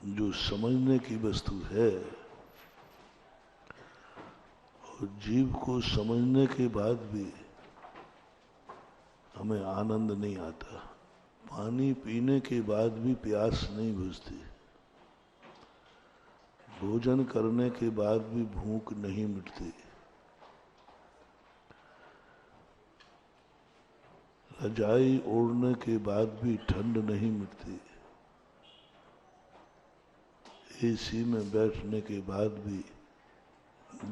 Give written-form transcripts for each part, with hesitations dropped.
जो समझने की वस्तु है, और जीव को समझने के बाद भी हमें आनंद नहीं आता। पानी पीने के बाद भी प्यास नहीं बुझती, भोजन करने के बाद भी भूख नहीं मिटती, रजाई ओढ़ने के बाद भी ठंड नहीं मिटती, एसी में बैठने के बाद भी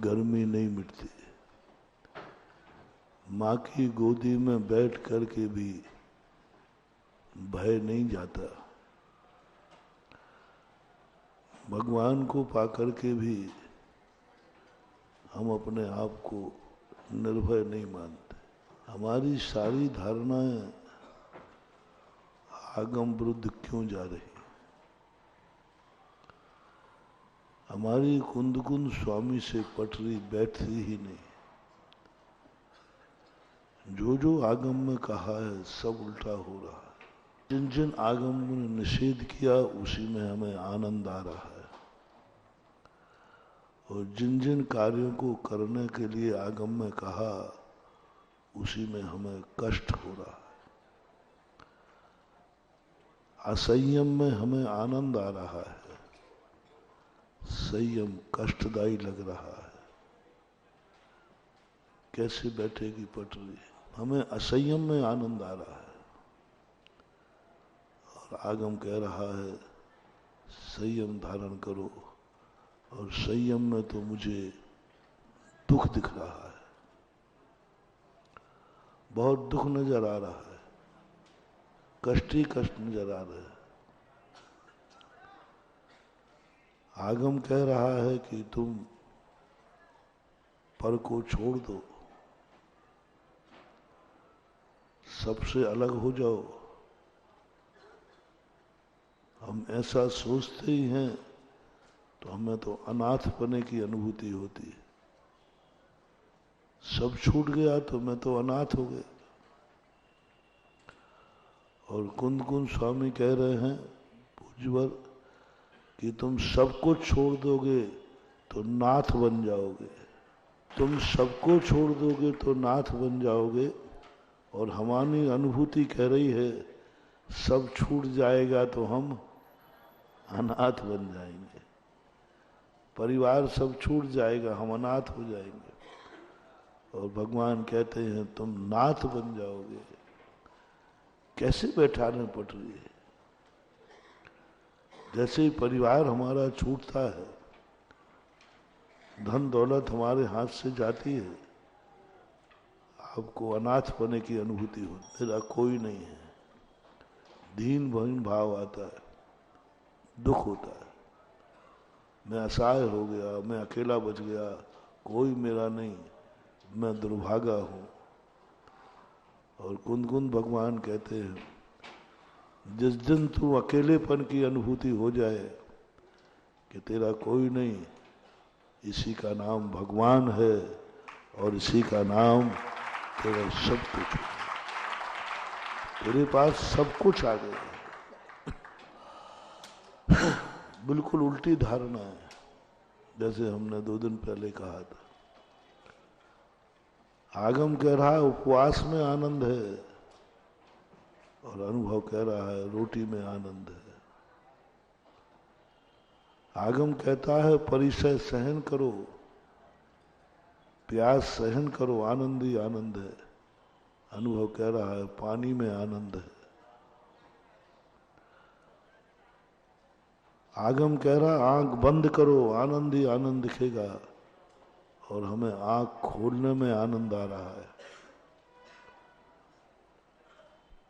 गर्मी नहीं मिटती, माँ की गोदी में बैठ कर के भी भय नहीं जाता, भगवान को पाकर के भी हम अपने आप को निर्भय नहीं मानते। हमारी सारी धारणाएं आगम विरुद्ध क्यों जा रही? हमारी कुंद कुंद स्वामी से पटरी बैठती ही नहीं। जो जो आगम में कहा है सब उल्टा हो रहा है। जिन जिन आगम ने निषेध किया उसी में हमें आनंद आ रहा है, और जिन जिन कार्यों को करने के लिए आगम में कहा उसी में हमें कष्ट हो रहा है। असंयम में हमें आनंद आ रहा है, संयम कष्टदायी लग रहा है। कैसे बैठेगी पटरी? हमें असंयम में आनंद आ रहा है, और आगम कह रहा है संयम धारण करो, और संयम में तो मुझे दुख दिख रहा है, बहुत दुख नजर आ रहा है, कष्ट ही कष्ट नजर आ रहे हैं। आगम कह रहा है कि तुम पर को छोड़ दो, सबसे अलग हो जाओ। हम ऐसा सोचते ही हैं तो हमें तो अनाथ बने की अनुभूति होती है। सब छूट गया तो मैं तो अनाथ हो गया। और कुंद कुंद स्वामी कह रहे हैं पूज्यवर कि तुम सबको छोड़ दोगे तो नाथ बन जाओगे। तुम सबको छोड़ दोगे तो नाथ बन जाओगे, और हमारी अनुभूति कह रही है सब छूट जाएगा तो हम अनाथ बन जाएंगे। परिवार सब छूट जाएगा, हम अनाथ हो जाएंगे। और भगवान कहते हैं तुम नाथ बन जाओगे। कैसे बैठाने पट रही है? जैसे ही परिवार हमारा छूटता है, धन दौलत हमारे हाथ से जाती है, आपको अनाथ होने की अनुभूति होती। मेरा कोई नहीं है, दीन भीन भाव आता है, दुख होता है। मैं असहाय हो गया, मैं अकेला बच गया, कोई मेरा नहीं, मैं दुर्भागा हूं। और कुंद कुंद भगवान कहते हैं जिस दिन तू अकेलेपन की अनुभूति हो जाए कि तेरा कोई नहीं, इसी का नाम भगवान है, और इसी का नाम तेरा सब कुछ है। तेरे पास सब कुछ आ गया। बिल्कुल उल्टी धारणा है, जैसे हमने 2 दिन पहले कहा था। आगम कह रहा है उपवास में आनंद है, और अनुभव कह रहा है रोटी में आनंद है। आगम कहता है परिचय सहन करो, प्यास सहन करो, आनंद ही आनंद है। अनुभव कह रहा है पानी में आनंद है। आगम कह रहा आंख बंद करो, आनंद ही आनंद दिखेगा, और हमें आंख खोलने में आनंद आ रहा है,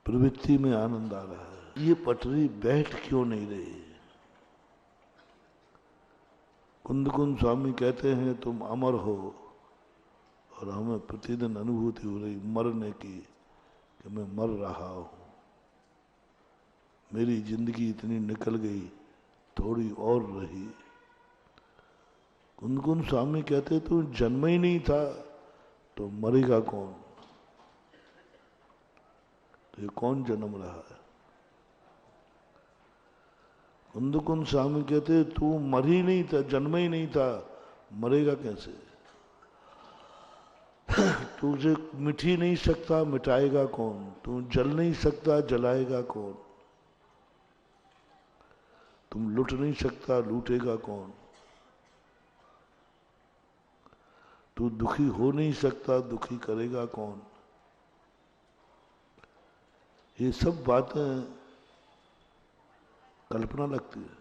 प्रवृत्ति में आनंद आ रहा है। ये पटरी बैठ क्यों नहीं रही? कुंद कुंद स्वामी कहते हैं तुम अमर हो, और हमें प्रतिदिन अनुभूति हो रही मरने की कि मैं मर रहा हूं, मेरी जिंदगी इतनी निकल गई, थोड़ी और रही। कुंद कुंद स्वामी कहते तू जन्म ही नहीं था तो मरेगा कौन? तो ये कौन जन्म रहा है? कुंद स्वामी कहते तू मर ही नहीं था, जन्म ही नहीं था, मरेगा कैसे? तुझे मिट ही नहीं सकता, मिटाएगा कौन? तू जल नहीं सकता, जलाएगा कौन? तुम लूट नहीं सकता, लूटेगा कौन? तू दुखी हो नहीं सकता, दुखी करेगा कौन? ये सब बातें कल्पना लगती है,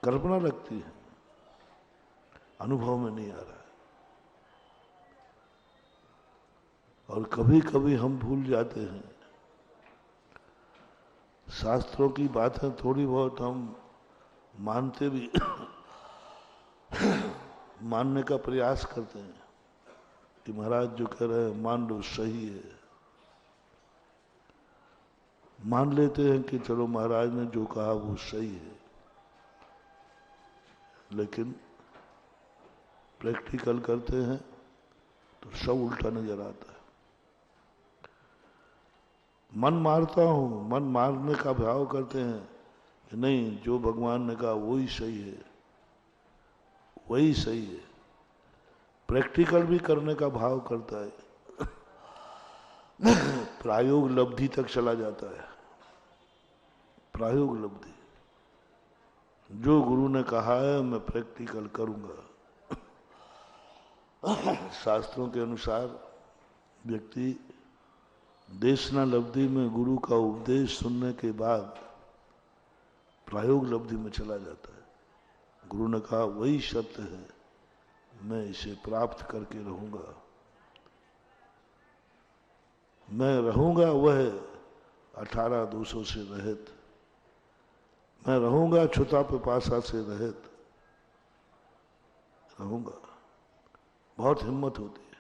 कल्पना लगती है, अनुभव में नहीं आ रहा है। और कभी कभी हम भूल जाते हैं, शास्त्रों की बातें थोड़ी बहुत हम मानते भी मानने का प्रयास करते हैं कि महाराज जो कह रहे हैं मान लो, सही है। मान लेते हैं कि चलो महाराज ने जो कहा वो सही है, लेकिन प्रैक्टिकल करते हैं तो सब उल्टा नजर आता है। मन मारता हूं, मन मारने का भाव करते हैं कि नहीं, जो भगवान ने कहा वही सही है, वही सही है। प्रैक्टिकल भी करने का भाव करता है, प्रायोग लब्धि तक चला जाता है। प्रायोग लब्धि, जो गुरु ने कहा है मैं प्रैक्टिकल करूंगा। शास्त्रों के अनुसार व्यक्ति देशना लब्धि में गुरु का उपदेश सुनने के बाद प्रायोग लब्धि में चला जाता है। गुरु ने कहा वही सत्य है, मैं इसे प्राप्त करके रहूंगा। मैं रहूंगा वह 18 दोषों से रहित, मैं रहूंगा छुता पिपासा से रहित रहूंगा। बहुत हिम्मत होती है।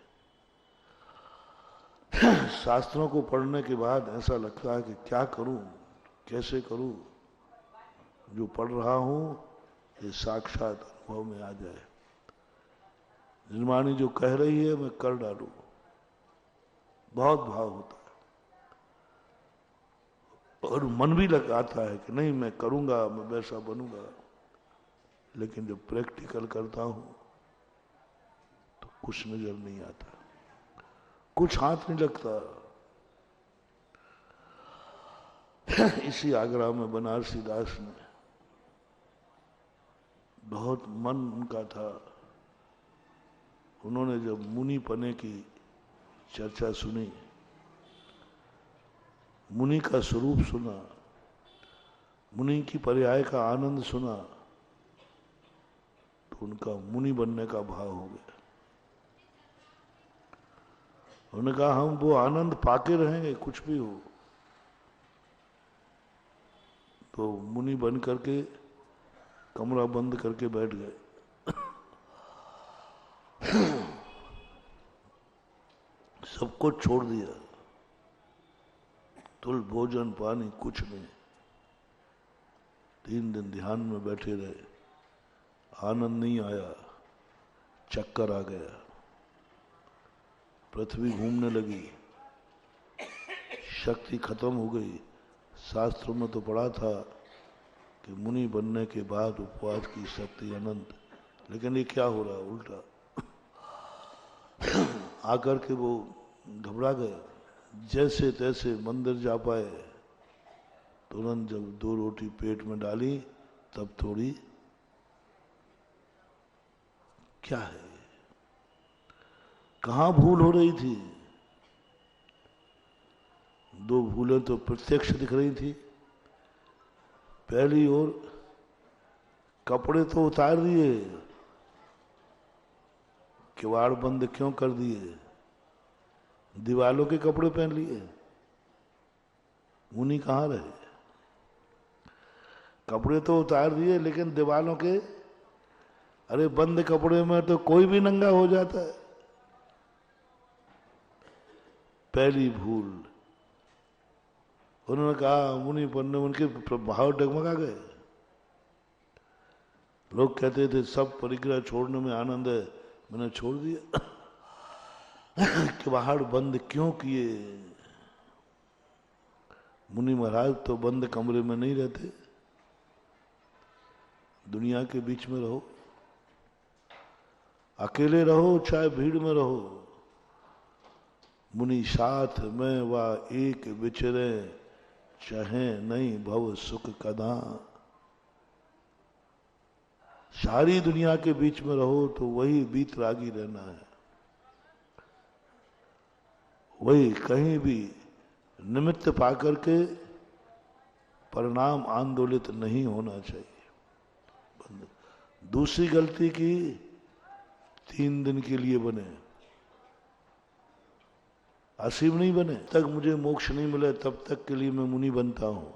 शास्त्रों को पढ़ने के बाद ऐसा लगता है कि क्या करूं, कैसे करूं, जो पढ़ रहा हूं ये साक्षात अनुभव में आ जाए। निर्माणी जो कह रही है मैं कर डालूं, बहुत भाव होता है। और मन भी लगाता है कि नहीं मैं करूंगा, मैं वैसा बनूंगा। लेकिन जब प्रैक्टिकल करता हूं तो कुछ नजर नहीं आता, कुछ हाथ नहीं लगता। इसी आगरा में बनारसी दास ने, बहुत मन उनका था, उन्होंने जब मुनि पने की चर्चा सुनी, मुनि का स्वरूप सुना, मुनि की पर्याय का आनंद सुना, तो उनका मुनि बनने का भाव हो गया। उन्होंने कहा हम वो आनंद पाके रहेंगे कुछ भी हो। तो मुनि बन करके कमरा बंद करके बैठ गए। सब कुछ छोड़ दिया, तुल भोजन पानी कुछ नहीं। 3 दिन ध्यान में बैठे रहे, आनंद नहीं आया, चक्कर आ गया, पृथ्वी घूमने लगी, शक्ति खत्म हो गई। शास्त्रों में तो पढ़ा था कि मुनि बनने के बाद उपवास की शक्ति अनंत, लेकिन ये क्या हो रहा है उल्टा। आकर के वो घबरा गए, जैसे तैसे मंदिर जा पाए। तुरंत जब 2 रोटी पेट में डाली तब थोड़ी, क्या है, कहां भूल हो रही थी? 2 भूलें तो प्रत्यक्ष दिख रही थी। पहली ओर कपड़े तो उतार दिए, किवाड़ बंद क्यों कर दिए, दीवालों के कपड़े पहन लिए। मुनि कहाँ रहे? कपड़े तो उतार दिए लेकिन दीवालों के, अरे बंद कपड़े में तो कोई भी नंगा हो जाता है। पहली भूल। उन्होंने कहा, मुनि पन्ने उनके भाव डगमगा गए। लोग कहते थे सब परिग्रह छोड़ने में आनंद है, मैंने छोड़ दिया। किवाड़ बंद क्यों किए? मुनि महाराज तो बंद कमरे में नहीं रहते, दुनिया के बीच में रहो, अकेले रहो चाहे भीड़ में रहो, मुनि साथ में वा एक विचरे, चाहे नहीं भव सुख कदा। सारी दुनिया के बीच में रहो तो वही बीतरागी रहना है, वही कहीं भी निमित्त पाकर के परिणाम आंदोलित नहीं होना चाहिए। दूसरी गलती की, 3 दिन के लिए बने, असीम नहीं बने। तक मुझे मोक्ष नहीं मिले तब तक के लिए मैं मुनि बनता हूं,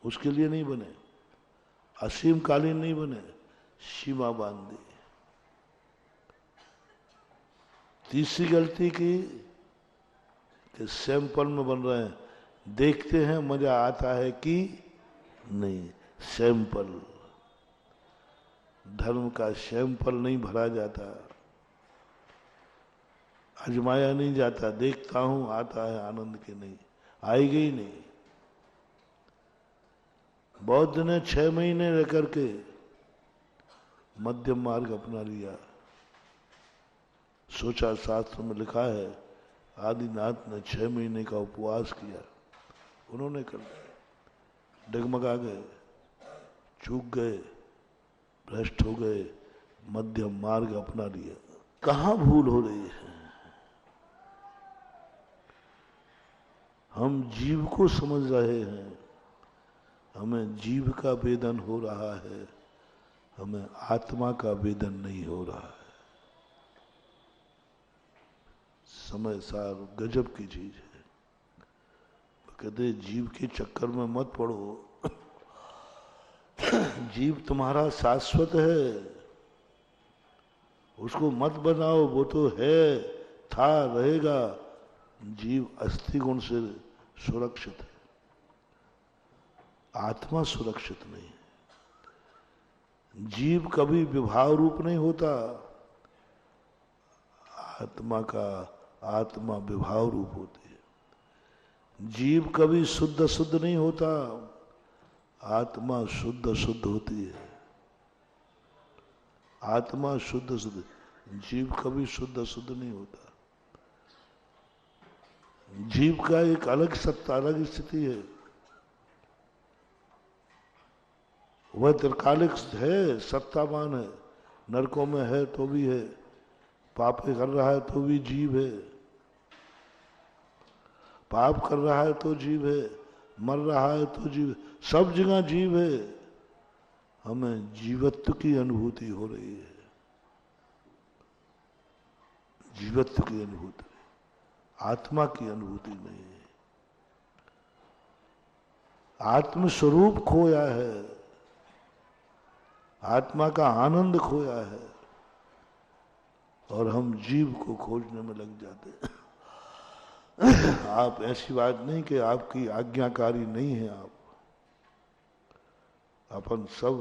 उसके लिए नहीं बने। असीम कालीन नहीं बने, सीमा बांध दी। तीसरी गलती की कि सैंपल में बन रहे हैं, देखते हैं मजा आता है कि नहीं। सैंपल, धर्म का सैंपल नहीं भरा जाता, आजमाया नहीं जाता। देखता हूं आता है आनंद के, नहीं आएगी ही नहीं। बौद्ध ने 6 महीने रह करके मध्यम मार्ग अपना लिया। सोचा, शास्त्र में लिखा है आदिनाथ ने 6 महीने का उपवास किया, उन्होंने कर लिया। डगमगा गए, चूक गए, भ्रष्ट हो गए, मध्यम मार्ग अपना लिया। कहां भूल हो रही है? हम जीव को समझ रहे हैं, हमें जीव का वेदन हो रहा है, हमें आत्मा का वेदन नहीं हो रहा है। समय सार गजब की चीज है। कहते जीव के चक्कर में मत पड़ो, जीव तुम्हारा शाश्वत है, उसको मत बनाओ, वो तो है, था, रहेगा। जीव अस्थि गुण से सुरक्षित है, आत्मा सुरक्षित नहीं है। जीव कभी विभाव रूप नहीं होता, आत्मा विभाव रूप होती है। जीव कभी शुद्ध शुद्ध नहीं होता, आत्मा शुद्ध शुद्ध होती है। आत्मा शुद्ध शुद्ध, जीव कभी शुद्ध शुद्ध नहीं होता। जीव का एक अलग सत्ता, अलग स्थिति है। वह त्रिकालिक है, सत्तावान है, नरकों में है तो भी है, पाप कर रहा है तो भी जीव है, पाप कर रहा है तो जीव है, मर रहा है तो जीव है, सब जगह जीव है। हमें जीवत्व की अनुभूति हो रही है, जीवत्व की अनुभूति, आत्मा की अनुभूति नहीं है। आत्मस्वरूप खोया है, आत्मा का आनंद खोया है, और हम जीव को खोजने में लग जाते हैं। आप ऐसी बात नहीं कि आपकी आज्ञाकारी नहीं है, आप अपन सब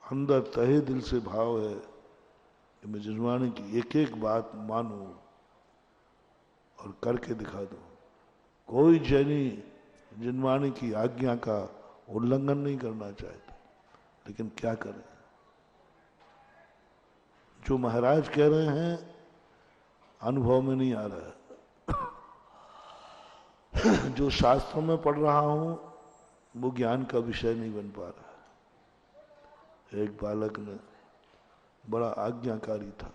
अंदर तहे दिल से भाव है कि मैं जजमानी की एक एक बात मानूं और करके दिखा दूं। कोई जैनी जजमानी की आज्ञा का उल्लंघन नहीं करना चाहता, लेकिन क्या करें? जो महाराज कह रहे हैं अनुभव में नहीं आ रहा है। जो शास्त्रों में पढ़ रहा हूं वो ज्ञान का विषय नहीं बन पा रहा है। एक बालक ने बड़ा आज्ञाकारी था,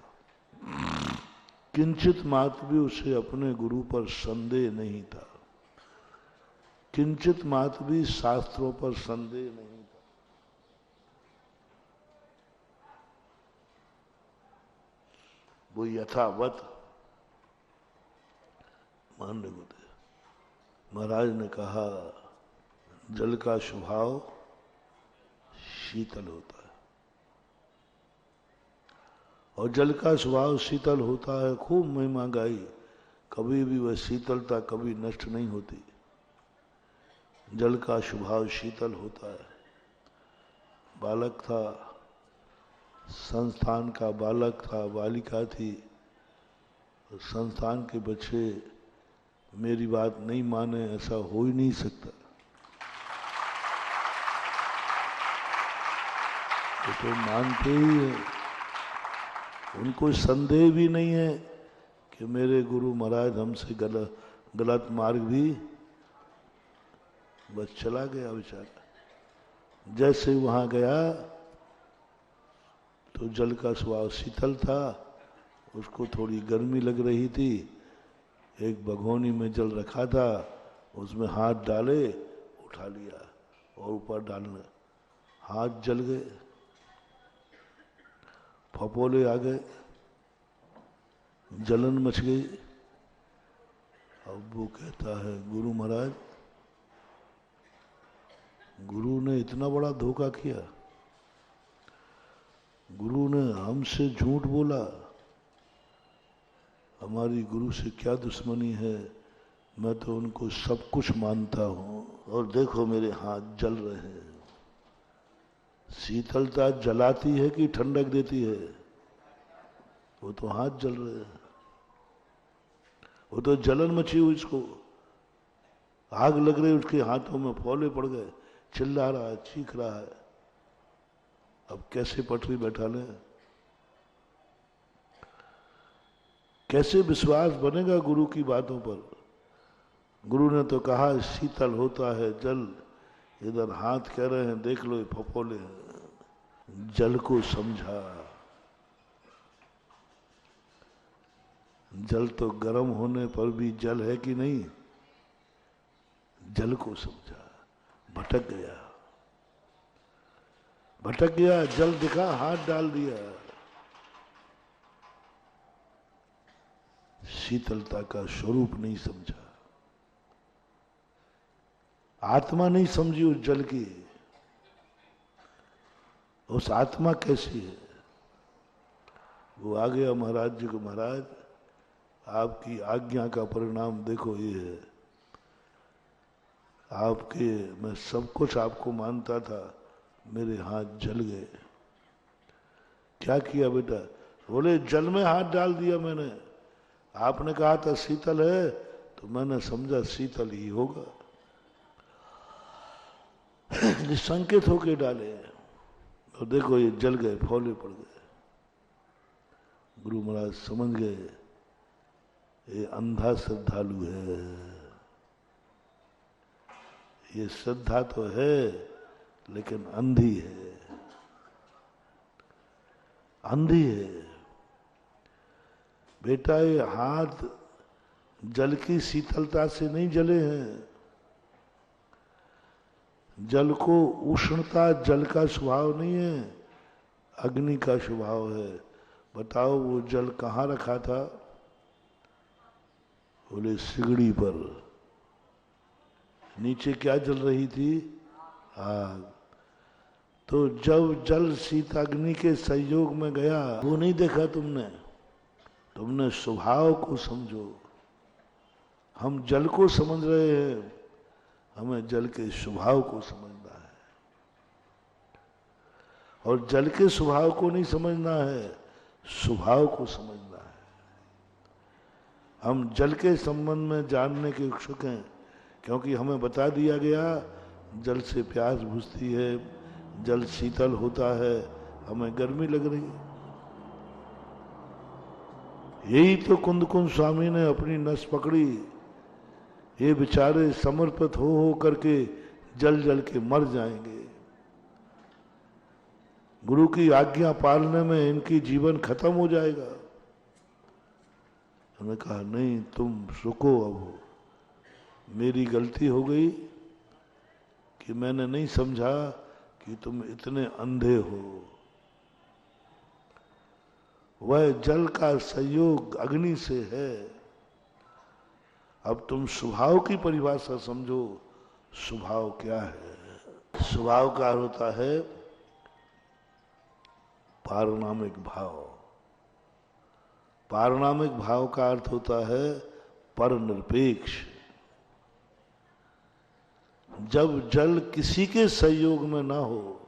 किंचित मात्र भी उसे अपने गुरु पर संदेह नहीं था, किंचित मात्र भी शास्त्रों पर संदेह नहीं था। वो यथावत मानने को थे। महाराज ने कहा जल का स्वभाव शीतल होता है, और जल का स्वभाव शीतल होता है। खूब महिमा गाई, कभी भी वह शीतलता कभी नष्ट नहीं होती। जल का स्वभाव शीतल होता है। बालक था, संस्थान का बालक था, बालिका थी, संस्थान के बच्चे मेरी बात नहीं माने, ऐसा हो ही नहीं सकता। तो मानते ही है, उनको संदेह भी नहीं है कि मेरे गुरु महाराज हमसे गलत मार्ग भी, बस चला गया बेचारा। जैसे वहां गया तो जल का स्वभाव शीतल था, उसको थोड़ी गर्मी लग रही थी। एक भगोनी में जल रखा था, उसमें हाथ डाले, उठा लिया और ऊपर डालना, हाथ जल गए, फपोले आ गए, जलन मच गई। अब वो कहता है गुरु महाराज, गुरु ने इतना बड़ा धोखा किया, गुरु ने हमसे झूठ बोला, हमारी गुरु से क्या दुश्मनी है, मैं तो उनको सब कुछ मानता हूं और देखो मेरे हाथ जल रहे हैं। शीतलता जलाती है कि ठंडक देती है? वो तो हाथ जल रहे हैं, वो तो जलन मची हुई, इसको आग लग रही, उसके हाथों में फोले पड़ गए, चिल्ला रहा है, चीख रहा है। अब कैसे पटरी बैठा ले, कैसे विश्वास बनेगा गुरु की बातों पर? गुरु ने तो कहा शीतल होता है जल, इधर हाथ कह रहे हैं देख लो ये फपोले हैं। जल को समझा, जल तो गर्म होने पर भी जल है कि नहीं, जल को समझा, भटक गया, भटक गया, जल दिखा, हाथ डाल दिया। शीतलता का स्वरूप नहीं समझा, आत्मा नहीं समझी उस जल की। उस आत्मा कैसी है? वो आ गया महाराज जी को, महाराज आपकी आज्ञा का परिणाम देखो ये है, आपके, मैं सब कुछ आपको मानता था, मेरे हाथ जल गए। क्या किया बेटा? बोले जल में हाथ डाल दिया मैंने, आपने कहा था शीतल है तो मैंने समझा शीतल ही होगा, संकेत होके डाले और देखो ये जल गए, फौले पड़ गए। गुरु महाराज समझ गए ये अंधा श्रद्धालु है, ये श्रद्धा तो है लेकिन अंधी है, अंधी है। बेटा ये हाथ जल की शीतलता से नहीं जले हैं, जल को उष्णता जल का स्वभाव नहीं है, अग्नि का स्वभाव है। बताओ वो जल कहाँ रखा था? बोले सिगड़ी पर। नीचे क्या जल रही थी? आग। तो जब जल शीताग्नि के संयोग में गया, वो नहीं देखा तुमने, तुमने स्वभाव को समझो। हम जल को समझ रहे हैं, हमें जल के स्वभाव को समझना है, और जल के स्वभाव को नहीं समझना है, स्वभाव को समझना है। हम जल के संबंध में जानने के इच्छुक हैं, क्योंकि हमें बता दिया गया जल से प्यास बुझती है, जल शीतल होता है, हमें गर्मी लग रही है। यही तो कुंद कुंद स्वामी ने अपनी नस पकड़ी, ये बेचारे समर्पित हो करके जल जल के मर जाएंगे, गुरु की आज्ञा पालने में इनकी जीवन खत्म हो जाएगा। उन्होंने कहा नहीं, तुम रुको, अब मेरी गलती हो गई कि मैंने नहीं समझा कि तुम इतने अंधे हो। वह जल का संयोग अग्नि से है। अब तुम स्वभाव की परिभाषा समझो, स्वभाव क्या है? स्वभाव का अर्थ होता है पारणामिक भाव। पारणामिक भाव का अर्थ होता है परनिरपेक्ष। जब जल किसी के संयोग में ना हो,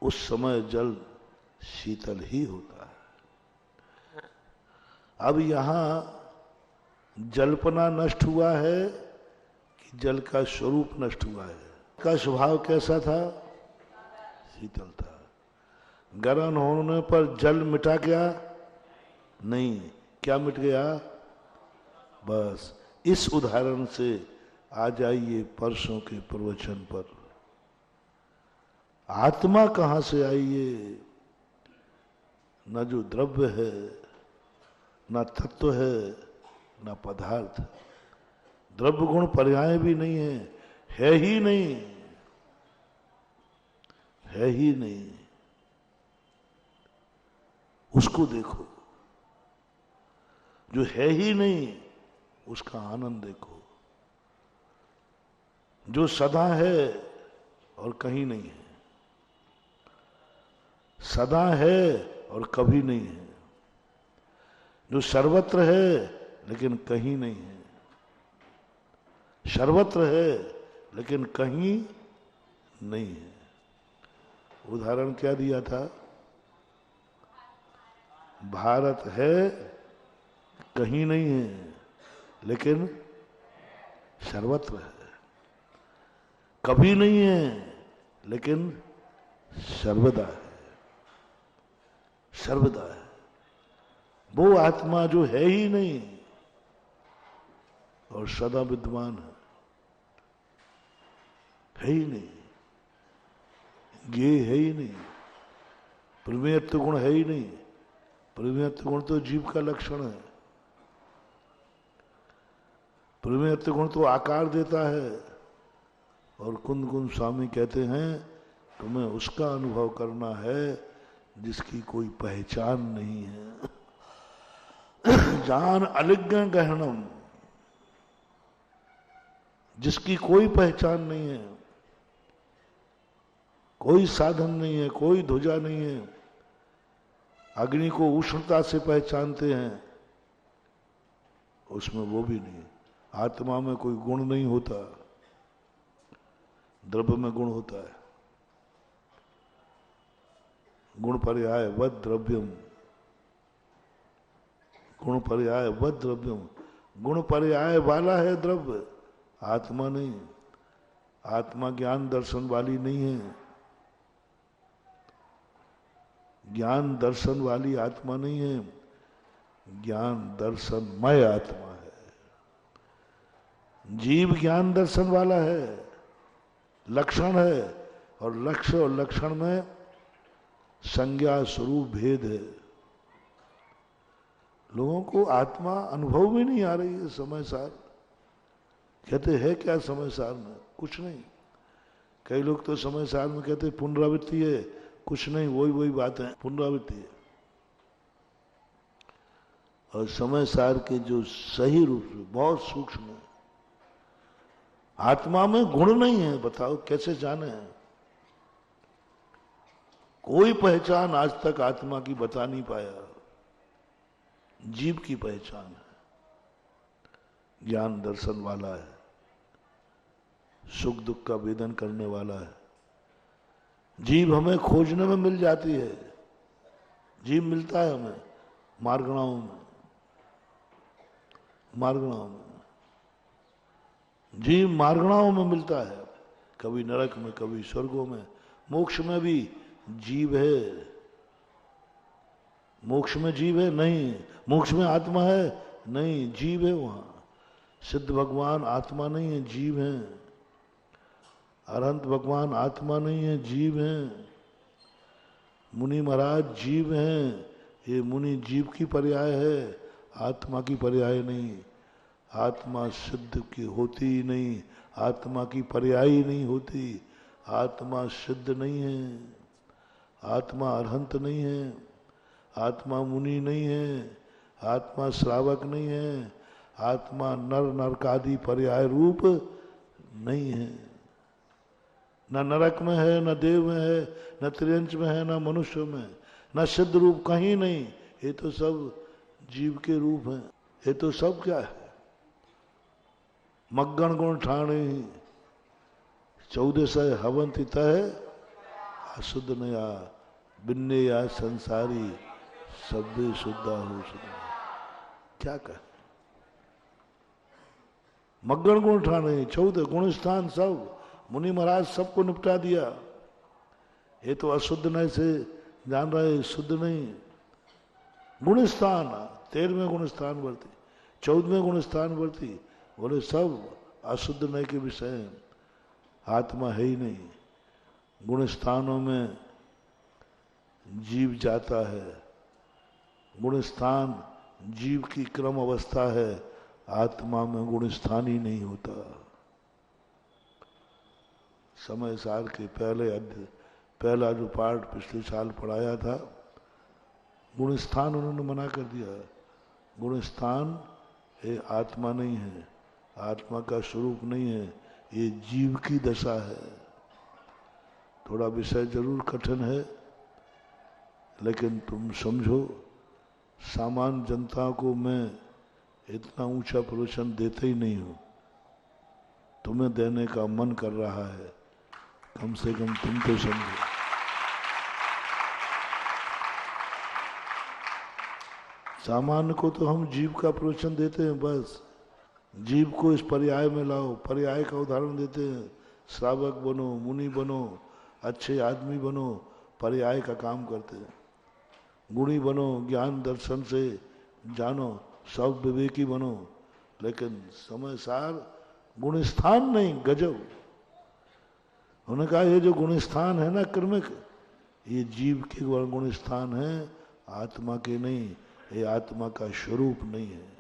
उस समय जल शीतल ही होता है। अब यहां जलपना नष्ट हुआ है कि जल का स्वरूप नष्ट हुआ है? का स्वभाव कैसा था? शीतल था। गर्म होने पर जल मिटा गया? नहीं। क्या मिट गया? बस इस उदाहरण से आ जाइए परसों के प्रवचन पर। आत्मा कहां से आई है? न जो द्रव्य है, न तत्व है, न पदार्थ। द्रव्य गुण पर्याय भी नहीं है ही नहीं, है ही नहीं। उसको देखो जो है ही नहीं, उसका आनंद देखो। जो सदा है और कहीं नहीं है, सदा है और कभी नहीं है। जो सर्वत्र है लेकिन कहीं नहीं है, सर्वत्र है लेकिन कहीं नहीं है। उदाहरण क्या दिया था? भारत है, कहीं नहीं है, लेकिन सर्वत्र है। कभी नहीं है लेकिन सर्वदा है, सर्वदा है। वो आत्मा जो है ही नहीं और सदा विद्यमान है ही नहीं, ये है ही नहीं। प्रमेयत्व गुण है ही नहीं। प्रमेयत्व गुण तो जीव का लक्षण है। प्रमेयत्व गुण तो आकार देता है। और कुंद कुंद स्वामी कहते हैं तुम्हें उसका अनुभव करना है जिसकी कोई पहचान नहीं है। जान अलिज्ञ गहनम, जिसकी कोई पहचान नहीं है, कोई साधन नहीं है, कोई ध्वजा नहीं है। अग्नि को उष्णता से पहचानते हैं, उसमें वो भी नहीं। आत्मा में कोई गुण नहीं होता, द्रव्य में गुण होता है। गुण पर्याय वद द्रव्यम, गुण पर्याय वद द्रव्यम। गुण पर्याय वाला है द्रव्य, आत्मा नहीं। आत्मा ज्ञान दर्शन वाली नहीं है। ज्ञान दर्शन वाली आत्मा नहीं है, ज्ञान दर्शनमय आत्मा है। जीव ज्ञान दर्शन वाला है, लक्षण है। और लक्ष्य और लक्षण में संज्ञा स्वरूप भेद है। लोगों को आत्मा अनुभव में नहीं आ रही है समय सार। कहते हैं क्या समय सार में? कुछ नहीं। कई लोग तो समय सार में कहते पुनरावृत्ति है, कुछ नहीं, वही वही बात है, पुनरावृत्ति है। और समय सार के जो सही रूप से बहुत सूक्ष्म है। आत्मा में गुण नहीं है, बताओ कैसे जाने हैं? कोई पहचान आज तक आत्मा की बता नहीं पाया। जीव की पहचान है, ज्ञान दर्शन वाला है, सुख दुख का वेदन करने वाला है। जीव हमें खोजने में मिल जाती है। जीव मिलता है हमें मार्गणाओं में, मार्गणाओं में। जीव मार्गणाओं में मिलता है, कभी नरक में, कभी स्वर्गों में। मोक्ष में भी जीव है। मोक्ष में जीव है? नहीं। मोक्ष में आत्मा है? नहीं, जीव है वहां। सिद्ध भगवान आत्मा नहीं है, जीव है। अरहंत भगवान आत्मा नहीं है, जीव हैं। मुनि महाराज जीव हैं। ये मुनि जीव की पर्याय है, आत्मा की पर्याय नहीं। आत्मा सिद्ध की होती ही नहीं, आत्मा की पर्याय ही नहीं होती। आत्मा सिद्ध नहीं है, आत्मा अरहंत नहीं है, आत्मा मुनि नहीं है, आत्मा श्रावक नहीं है, आत्मा नर नरकादि पर्याय रूप नहीं है। न नरक में है, न देव में है, न त्रियंच में है, न मनुष्य में, न सिद्ध रूप कहीं नहीं। ये तो सब जीव के रूप हैं। ये तो सब क्या है? मग्गण गुण ठाणे 1400 हवंति तय अशुद्ध नया बिन्ने या संसारी सभ्य शुद्धा हो शुद्ध। क्या कह? मग्गण गुण ठाने 14 गुण स्थान सब मुनि महाराज सबको निपटा दिया। ये तो अशुद्ध नहीं से जान रहे, शुद्ध नहीं। गुण स्थान 13वें गुण स्थान वर्ती, 14वें गुण स्थान वर्ती, बोले सब अशुद्ध नहीं के विषय हैं, आत्मा है ही नहीं। गुण स्थानों में जीव जाता है, गुण स्थान जीव की क्रम अवस्था है, आत्मा में गुण स्थान ही नहीं होता। समय साल के पहला जो पाठ पिछले साल पढ़ाया था, गुण स्थान उन्होंने मना कर दिया। गुण स्थान ये आत्मा नहीं है, आत्मा का स्वरूप नहीं है, ये जीव की दशा है। थोड़ा विषय जरूर कठिन है, लेकिन तुम समझो, सामान्य जनता को मैं इतना ऊंचा प्रवचन देते ही नहीं हूं, तुम्हें देने का मन कर रहा है, कम से कम तुम तो समझो। सामान्य को तो हम जीव का प्रवचन देते हैं, बस जीव को इस पर्याय में लाओ, पर्याय का उदाहरण देते हैं, श्रावक बनो, मुनि बनो, अच्छे आदमी बनो, पर्याय का काम करते हैं। गुणी बनो, ज्ञान दर्शन से जानो, सब विवेकी बनो, लेकिन समय सार गुण स्थान नहीं, गजब। उन्होंने कहा ये जो गुण स्थान है ना क्रमिक, ये जीव के गुण स्थान है, आत्मा के नहीं, ये आत्मा का स्वरूप नहीं है।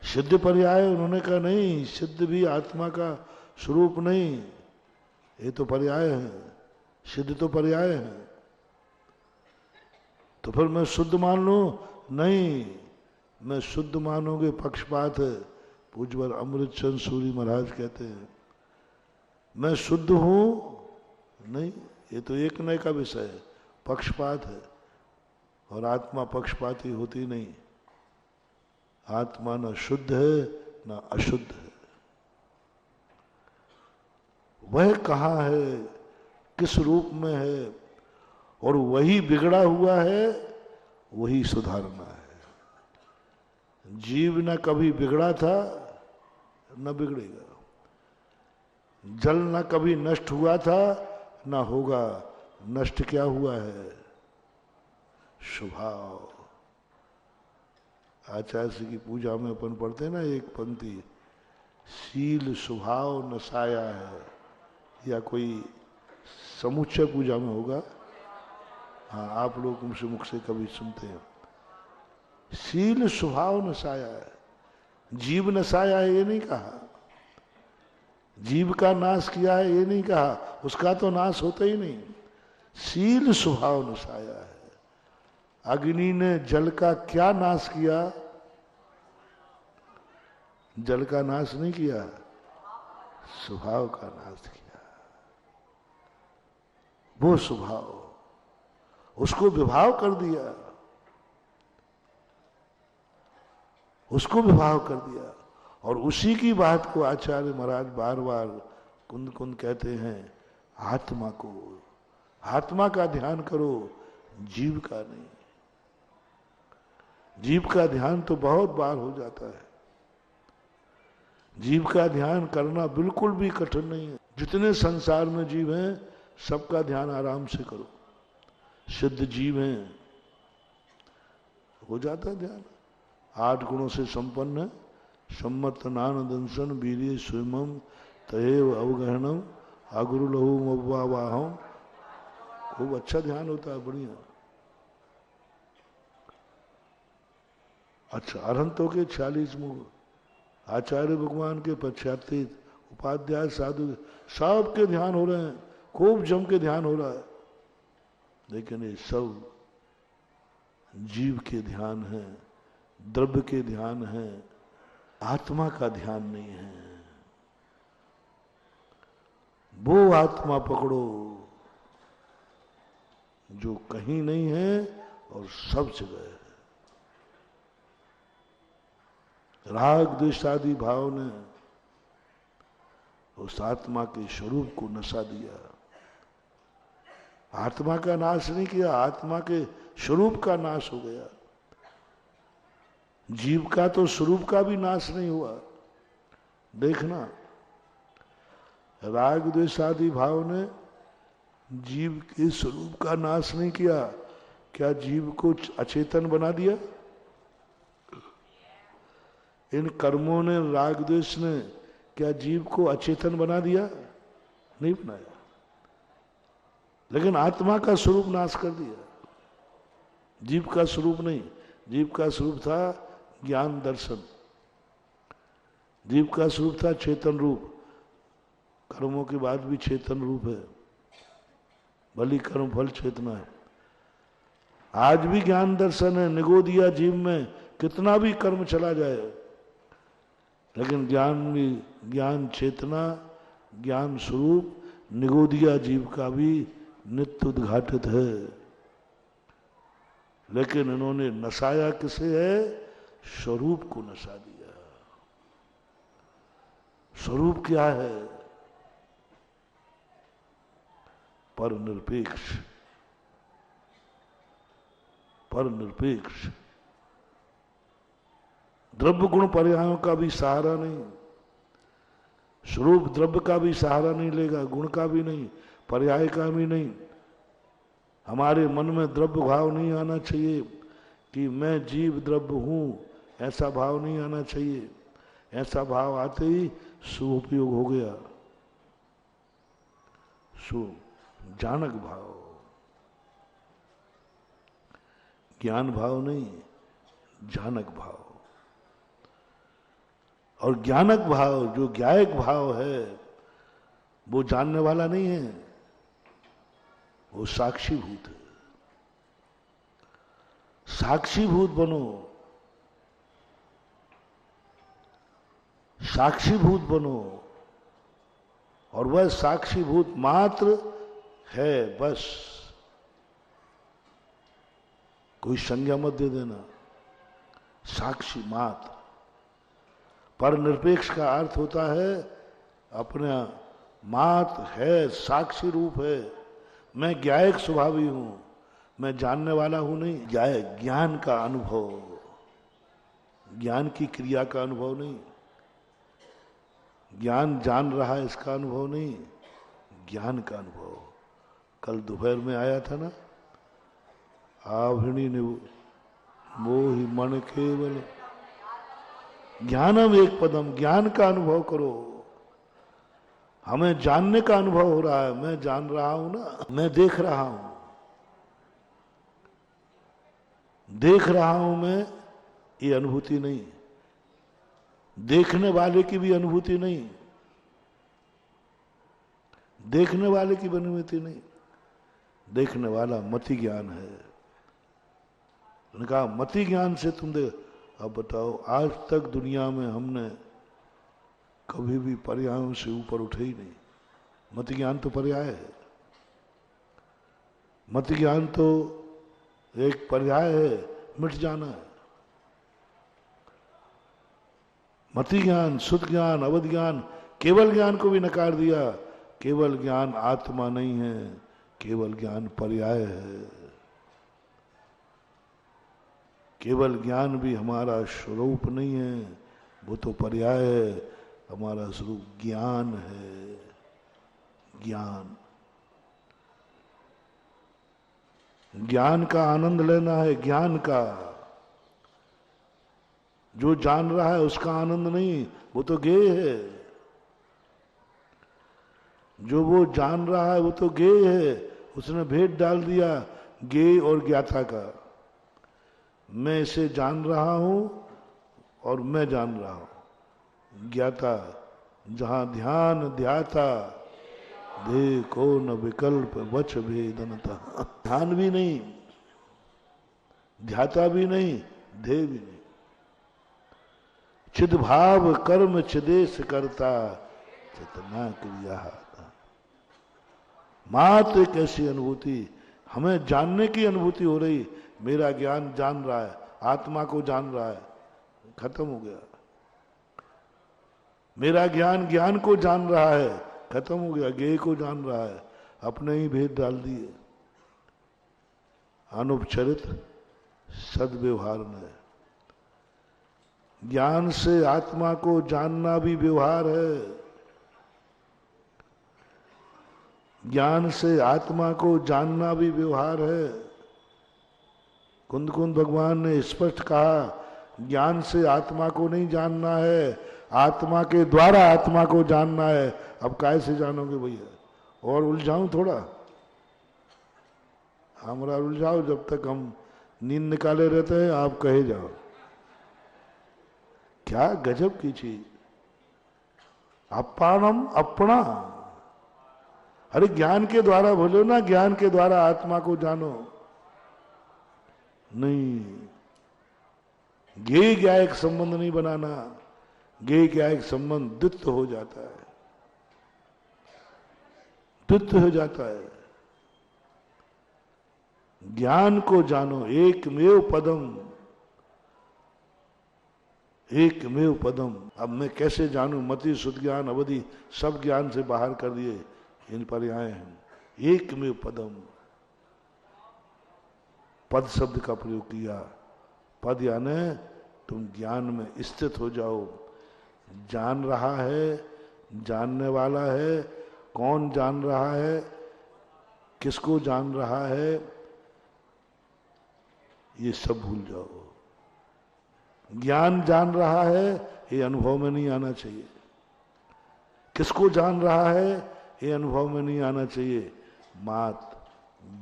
सिद्ध पर्याय उन्होंने कहा नहीं, सिद्ध भी आत्मा का स्वरूप नहीं, ये तो पर्याय है, सिद्ध तो पर्याय है। तो फिर मैं शुद्ध मान लूं? नहीं, मैं शुद्ध मानोगे पक्षपात है। पूज्यवर अमृतचंद सूरी महाराज कहते हैं मैं शुद्ध हूं, नहीं, ये तो एक नए का विषय है, पक्षपात है। और आत्मा पक्षपाती होती नहीं, आत्मा न शुद्ध है न अशुद्ध है। वह कहाँ है, किस रूप में है, और वही बिगड़ा हुआ है, वही सुधारना है। जीव न कभी बिगड़ा था न बिगड़ेगा, जल न कभी नष्ट हुआ था न होगा। नष्ट क्या हुआ है? स्वभाव। आचार्य जी की पूजा में अपन पढ़ते हैं ना एक पंक्ति, शील स्वभाव नसाया है, या कोई समुच्चय पूजा में होगा। हाँ, आप लोग उनसे मुख से कभी सुनते हैं, शील स्वभाव नसाया है। जीव नसाया है ये नहीं कहा, जीव का नाश किया है ये नहीं कहा, उसका तो नाश होता ही नहीं। शील स्वभाव नसाया है। अग्नि ने जल का क्या नाश किया? जल का नाश नहीं किया, स्वभाव का नाश किया। वो स्वभाव, उसको विभाव कर दिया, उसको विभाव कर दिया। और उसी की बात को आचार्य महाराज बार बार कुंद कुंद कहते हैं, आत्मा को, आत्मा का ध्यान करो, जीव का नहीं। जीव का ध्यान तो बहुत बार हो जाता है, जीव का ध्यान करना बिल्कुल भी कठिन नहीं है। जितने संसार में जीव हैं सबका ध्यान आराम से करो, सिद्ध जीव हैं, हो जाता है ध्यान। 8 गुणों से संपन्न है, सम्मत नान दंसन वीर्य स्वयं तयेव अवगहनम आगुरु लहु मवाहम। खूब अच्छा ध्यान होता है, बढ़िया। अच्छा, अरहंतों के 46 मुख, आचार्य भगवान के पश्चातीत, उपाध्याय साधु, सबके ध्यान हो रहे हैं, खूब जम के ध्यान हो रहा है। लेकिन ये सब जीव के ध्यान है, द्रव्य के ध्यान है, आत्मा का ध्यान नहीं है। वो आत्मा पकड़ो जो कहीं नहीं है और सब जगह है। राग द्वेष आदि भाव ने उस आत्मा के स्वरूप को नशा दिया। आत्मा का नाश नहीं किया, आत्मा के स्वरूप का नाश हो गया। जीव का तो स्वरूप का भी नाश नहीं हुआ। देखना, राग द्वेष आदि भाव ने जीव के स्वरूप का नाश नहीं किया। क्या जीव को अचेतन बना दिया? इन कर्मों ने, राग द्वेष ने क्या जीव को अचेतन बना दिया? नहीं बनाया। लेकिन आत्मा का स्वरूप नाश कर दिया, जीव का स्वरूप नहीं। जीव का स्वरूप था ज्ञान दर्शन, जीव का स्वरूप था चेतन रूप। कर्मों के बाद भी चेतन रूप है, भली कर्म फल चेतना है। आज भी ज्ञान दर्शन है, निगो दिया जीव में, कितना भी कर्म चला जाए, लेकिन ज्ञान चेतना, ज्ञान स्वरूप निगो दिया जीव का भी नित्य उद्घाटित है। लेकिन इन्होंने नसाया किसे है? स्वरूप को नसा दिया। स्वरूप क्या है? पर निरपेक्ष, पर निरपेक्ष। द्रव्य गुण पर्यायों का भी सहारा नहीं, स्वरूप द्रव्य का भी सहारा नहीं लेगा, गुण का भी नहीं, पर्याय का भी नहीं। हमारे मन में द्रव्य भाव नहीं आना चाहिए कि मैं जीव द्रव्य हूं, ऐसा भाव नहीं आना चाहिए। ऐसा भाव आते ही सुपयोग हो गया, जानक भाव, ज्ञान भाव नहीं, जानक भाव। और ज्ञानक भाव, जो ज्ञायक भाव है, वो जानने वाला नहीं है, वो साक्षीभूत है। साक्षीभूत बनो, साक्षीभूत बनो। और वह साक्षीभूत मात्र है, बस। कोई संज्ञा मत दे देना, साक्षी मात्र। पर निरपेक्ष का अर्थ होता है अपना मात्र है, साक्षी रूप है। मैं ज्ञायक स्वभावी हूं, मैं जानने वाला हूं नहीं। ज्ञान का अनुभव, ज्ञान की क्रिया का अनुभव नहीं। ज्ञान जान रहा है इसका अनुभव नहीं, ज्ञान का अनुभव। कल दोपहर में आया था ना, आभिणी ने मोहि मन केवल ज्ञानम एक पदम, ज्ञान का अनुभव करो। हमें जानने का अनुभव हो रहा है, मैं जान रहा हूं ना, मैं देख रहा हूं, देख रहा हूं मैं, ये अनुभूति नहीं। देखने वाले की भी अनुभूति नहीं, देखने वाले की भी अनुभूति नहीं। देखने वाला मति ज्ञान है। उन्होंने कहा मति ज्ञान से तुम देख। अब बताओ, आज तक दुनिया में हमने कभी भी पर्यायों से ऊपर उठे ही नहीं। मति ज्ञान तो पर्याय है, मति ज्ञान तो एक पर्याय है, मिट जाना है। मति ज्ञान, शुद्ध ज्ञान, अवध ज्ञान, केवल ज्ञान को भी नकार दिया। केवल ज्ञान आत्मा नहीं है, केवल ज्ञान पर्याय है। केवल ज्ञान भी हमारा स्वरूप नहीं है, वो तो पर्याय है। हमारा स्वरूप ज्ञान है, ज्ञान। ज्ञान का आनंद लेना है, ज्ञान का। जो जान रहा है उसका आनंद नहीं, वो तो गेय है। जो वो जान रहा है वो तो गेय है। उसने भेद डाल दिया गेय और ज्ञाता का। मैं इसे जान रहा हूं और मैं जान रहा हूं। ज्ञाता, जहां ध्यान ध्याता, देखो न विकल्प वच भेदनता। ध्यान भी नहीं, ध्याता भी नहीं, ध्येय भी नहीं। चिद्भाव कर्म चिदेश करता, चेतना क्रिया। मात्र एक ऐसी अनुभूति, हमें जानने की अनुभूति हो रही। मेरा ज्ञान जान रहा है, आत्मा को जान रहा है, खत्म हो गया। मेरा ज्ञान ज्ञान को जान रहा है, खत्म हो गया। ज्ञेय को जान रहा है, अपने ही भेद डाल दिए। अनुपचरित सदव्यवहार में ज्ञान से आत्मा को जानना भी व्यवहार है। ज्ञान से आत्मा को जानना भी व्यवहार है। कुंद कुंद भगवान ने स्पष्ट कहा, ज्ञान से आत्मा को नहीं जानना है, आत्मा के द्वारा आत्मा को जानना है। अब कैसे जानोगे भैया? और उलझाऊं थोड़ा? हमारा उलझाओ, जब तक हम नींद निकाले रहते हैं आप कहे जाओ। क्या गजब की चीज! अपानम अपना। अरे ज्ञान के द्वारा बोलो ना, ज्ञान के द्वारा आत्मा को जानो। नहीं, ज्ञेय ज्ञायक संबंध नहीं बनाना। ज्ञेय ज्ञायक संबंध द्वित्व हो जाता है, द्वित्व हो जाता है। ज्ञान को जानो, एकमेव पदम, एकमेव पदम। अब मैं कैसे जानूं? मति, शुद्ध ज्ञान, अवधि सब ज्ञान से बाहर कर दिए, इन पर आए हैं। एकमेव पदम, पद शब्द का प्रयोग किया। पद यानी तुम ज्ञान में स्थित हो जाओ। जान रहा है, जानने वाला है, कौन जान रहा है, किसको जान रहा है, ये सब भूल जाओ। ज्ञान जान रहा है, ये अनुभव में नहीं आना चाहिए। किसको जान रहा है, ये अनुभव में नहीं आना चाहिए। मात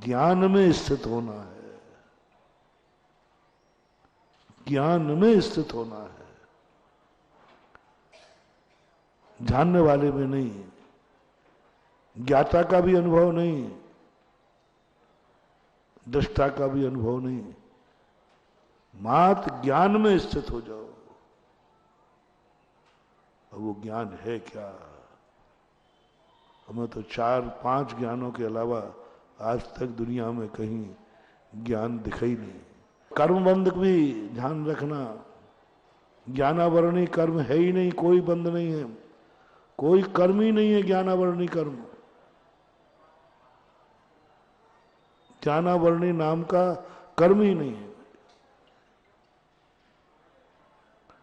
ज्ञान में स्थित होना है, ज्ञान में स्थित होना है, जानने वाले में नहीं। ज्ञाता का भी अनुभव नहीं, दृष्टा का भी अनुभव नहीं। मात ज्ञान में स्थित हो जाओ। और वो ज्ञान है क्या? हमें तो 4-5 ज्ञानों के अलावा आज तक दुनिया में कहीं ज्ञान दिखा ही नहीं। कर्म बंध भी ध्यान रखना। ज्ञानावरणी कर्म है ही नहीं, कोई बंध नहीं है, कोई कर्म ही नहीं है ज्ञानावरणी कर्म। ज्ञानावरणी नाम का कर्म ही नहीं है।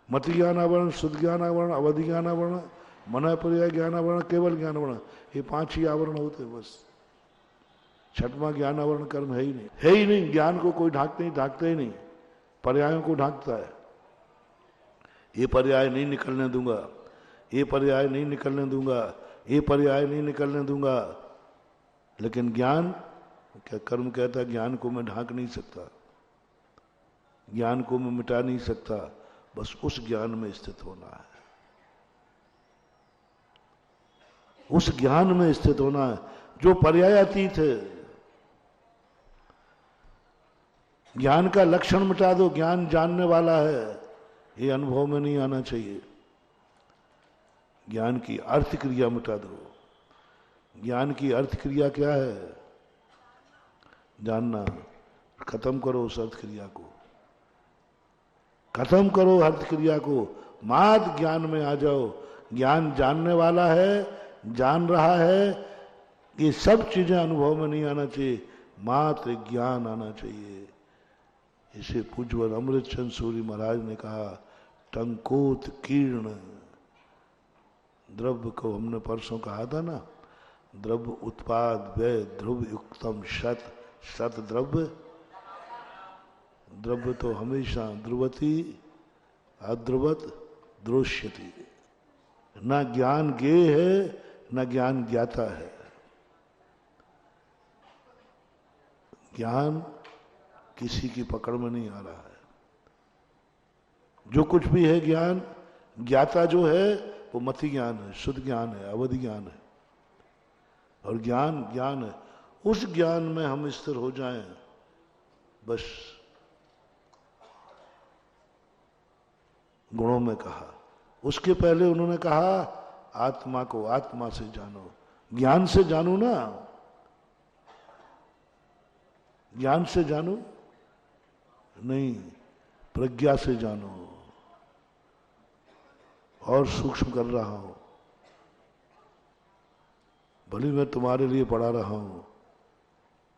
मति ज्ञानावरण, शुद्ध ज्ञानावरण, अवधि ज्ञानावरण, मन पर्याय ज्ञानावरण, केवल ज्ञानावरण, ये 5 ही आवरण होते बस। छठवां ज्ञानावरण कर्म है ही नहीं, है ही नहीं। ज्ञान को कोई ढांकते ही नहीं, पर्यायों को ढांकता है। ये पर्याय नहीं निकलने दूंगा, ये पर्याय नहीं निकलने दूंगा, ये पर्याय नहीं निकलने दूंगा। लेकिन ज्ञान क्या? कर्म कहता है ज्ञान को मैं ढांक नहीं सकता, ज्ञान को मैं मिटा नहीं सकता। बस उस ज्ञान में स्थित होना है, उस ज्ञान में स्थित होना है जो पर्यायातीत है। ज्ञान का लक्षण मिटा दो, ज्ञान जानने वाला है, ये अनुभव में नहीं आना चाहिए। ज्ञान की अर्थ क्रिया मिटा दो। ज्ञान की अर्थ क्रिया क्या है? जानना। खत्म करो उस अर्थ क्रिया को, खत्म करो अर्थ क्रिया को। मात ज्ञान में आ जाओ। ज्ञान जानने वाला है, जान रहा है, ये सब चीजें अनुभव में नहीं आना चाहिए, मात्र ज्ञान आना चाहिए। इसे पूज्यवर अमृत चंद सूरी महाराज ने कहा, टंकोत कीर्ण द्रव्य को हमने परसों कहा था ना, द्रव्य उत्पाद व्यय ध्रुव युक्तम शत, शत द्रव्य। द्रव्य तो हमेशा ध्रुवती अध्रुवत द्रोष्यति। न ज्ञान ज्ञेय है, न ज्ञान ज्ञाता है। ज्ञान किसी की पकड़ में नहीं आ रहा है। जो कुछ भी है ज्ञान, ज्ञाता जो है वो मति ज्ञान है, शुद्ध ज्ञान है, अवधि ज्ञान है। और ज्ञान ज्ञान है। उस ज्ञान में हम स्थिर हो जाएं बस। गुणों में कहा, उसके पहले उन्होंने कहा आत्मा को आत्मा से जानो। ज्ञान से जानो ना, ज्ञान से जानो नहीं, प्रज्ञा से जानो। और सूक्ष्म कर रहा हूं, भले मैं तुम्हारे लिए पढ़ा रहा हूं,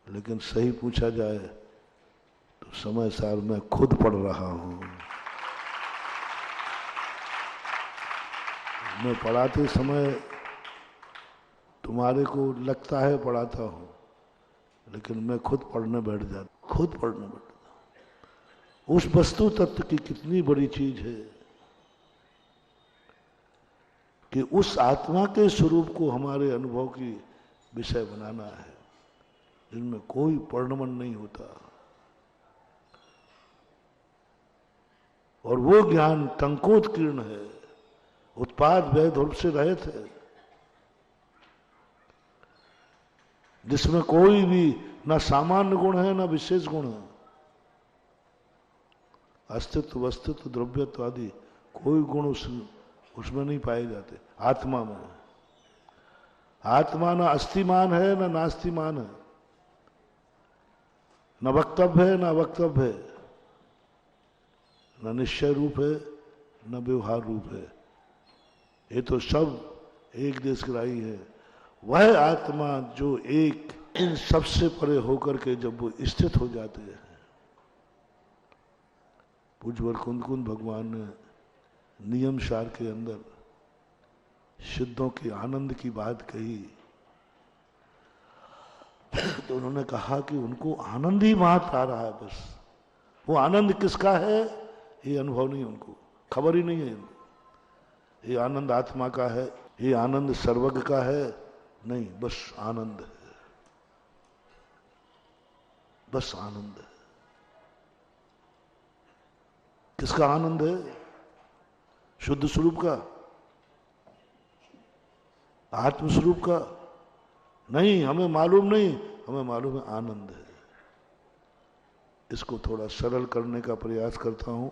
लेकिन सही पूछा जाए तो समय सार मैं खुद पढ़ रहा हूं। मैं पढ़ाते समय तुम्हारे को लगता है पढ़ाता हूँ, लेकिन मैं खुद पढ़ने बैठ जाता, खुद पढ़ने बैठता। उस वस्तु तत्व की कितनी बड़ी चीज है कि उस आत्मा के स्वरूप को हमारे अनुभव की विषय बनाना है, जिनमें कोई वर्णमन नहीं होता। और वो ज्ञान टंकोत्कीर्ण है, उत्पाद वैध रूप से रहित है, जिसमें कोई भी ना सामान्य गुण है ना विशेष गुण है। अस्तित्व, वस्तुत्व, द्रव्यत्व आदि कोई गुण उसमें नहीं पाए जाते आत्मा में। आत्मा ना अस्तिमान है ना नास्तिमान है, न वक्तव्य है न वक्तव्य है, न निश्चय रूप है न व्यवहार रूप है। ये तो सब एक देशग्राही है। वह आत्मा जो एक इन सबसे परे होकर के जब वो स्थित हो जाते हैं। पूज्यवर कुंद भगवान ने नियम सार के अंदर सिद्धों के आनंद की बात कही, तो उन्होंने कहा कि उनको आनंद ही मात्र आ रहा है बस। वो आनंद किसका है ये अनुभव नहीं, उनको खबर ही नहीं है। ये आनंद आत्मा का है, ये आनंद सर्वज्ञ का है, नहीं, बस आनंद है, बस आनंद है। किसका आनंद है? शुद्ध स्वरूप का, आत्म स्वरूप का नहीं। हमें मालूम नहीं, हमें मालूम है आनंद है। इसको थोड़ा सरल करने का प्रयास करता हूं।